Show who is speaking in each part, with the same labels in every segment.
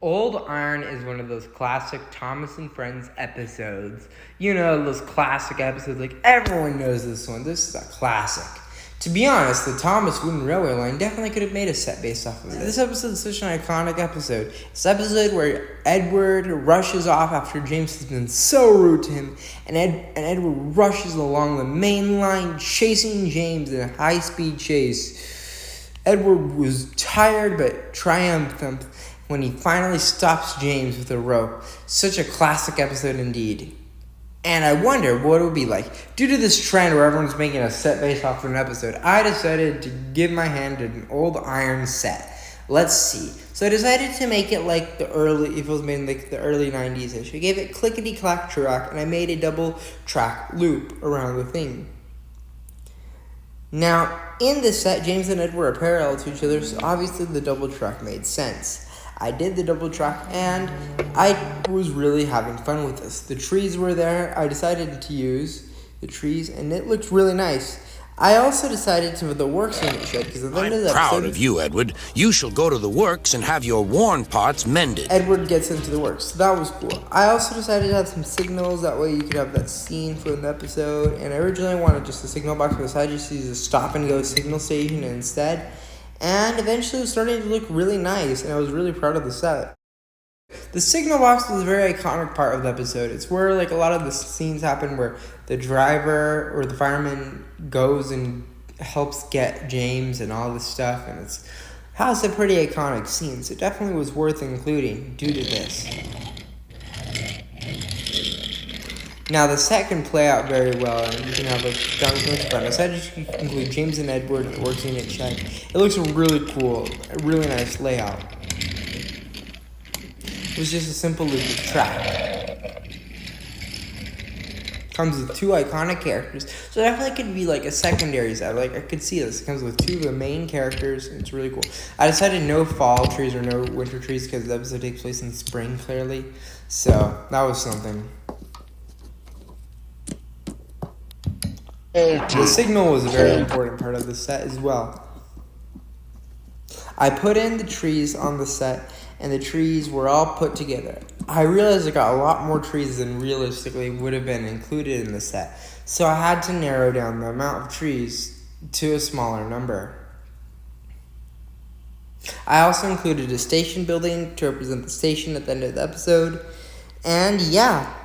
Speaker 1: Old Iron is one of those classic Thomas and Friends episodes. You know, those classic episodes, like everyone knows this one. This is a classic. To be honest, the Thomas Wooden Railway Line definitely could have made a set based off of it. This episode is such an iconic episode. It's an episode where Edward rushes off after James has been so rude to him, and Edward rushes along the main line, chasing James in a high-speed chase. Edward was tired but triumphant when he finally stops James with a rope. Such a classic episode indeed. And I wonder what it would be like. Due to this trend where everyone's making a set based off of an episode, I decided to give my hand to an Old Iron set. Let's see. So I decided to make it like if it was made in like the early 90s-ish. I gave it clickety-clack track, and I made a double track loop around the thing. Now, in this set, James and Edward are parallel to each other, so obviously the double track made sense. I did the double track, and I was really having fun with this. The trees were there. I decided to use the trees, and it looked really nice. I also decided to put the works unit shed, because at the end of the episode...
Speaker 2: I'm proud of you, Edward. You shall go to the works and have your worn parts mended.
Speaker 1: Edward gets into the works, so that was cool. I also decided to have some signals, that way you could have that scene from the episode, and I originally wanted just a signal box on the side, just to use a stop-and-go signal station instead. And eventually it was starting to look really nice, and I was really proud of the set. The signal box was a very iconic part of the episode. It's where like a lot of the scenes happen where the driver or the fireman goes and helps get James and all this stuff, and it has a pretty iconic scene, so it definitely was worth including due to this. Now, the set can play out very well, and you can have a tons of fun. I decided to include James and Edward in the works unit shed. It looks really cool, a really nice layout. It was just a simple loop of track. Comes with two iconic characters, so it definitely could be like a secondary set. Like, I could see this. It comes with two of the main characters, and it's really cool. I decided no fall trees or no winter trees because the episode takes place in spring, clearly. So, that was something. The signal was a very important part of the set as well. I put in the trees on the set, and the trees were all put together. I realized I got a lot more trees than realistically would have been included in the set, so I had to narrow down the amount of trees to a smaller number. I also included a station building to represent the station at the end of the episode, and yeah.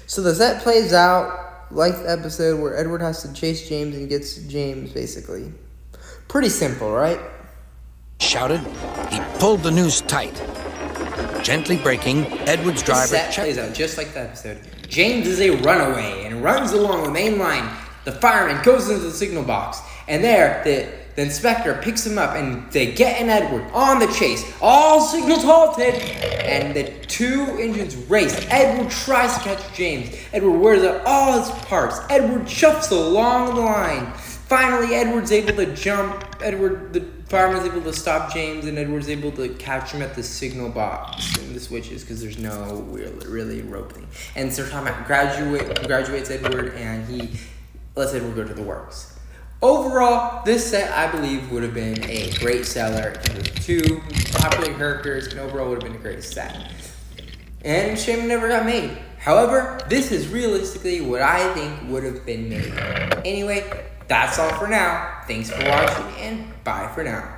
Speaker 1: So the set plays out like the episode where Edward has to chase James and gets James, basically. Pretty simple, right?
Speaker 2: Shouted. He pulled the noose tight. Gently braking, Edward's driver...
Speaker 1: The set plays out just like the episode. James is a runaway and runs along the main line. The fireman goes into the signal box, and there, the inspector picks him up, and they get in Edward on the chase. All signals halted, and the two engines race. Edward tries to catch James. Edward wears out all his parts. Edward chuffs along the line. Finally, Edward's able to jump. The fireman's able to stop James, and Edward's able to catch him at the signal box and the switches because there's no really rope thing. And so Tom graduates Edward, and he lets Edward go to the works. Overall, this set, I believe, would have been a great seller because of two popular characters, and overall would have been a great set. And shame it never got made. However, this is realistically what I think would have been made. Anyway, that's all for now. Thanks for watching, and bye for now.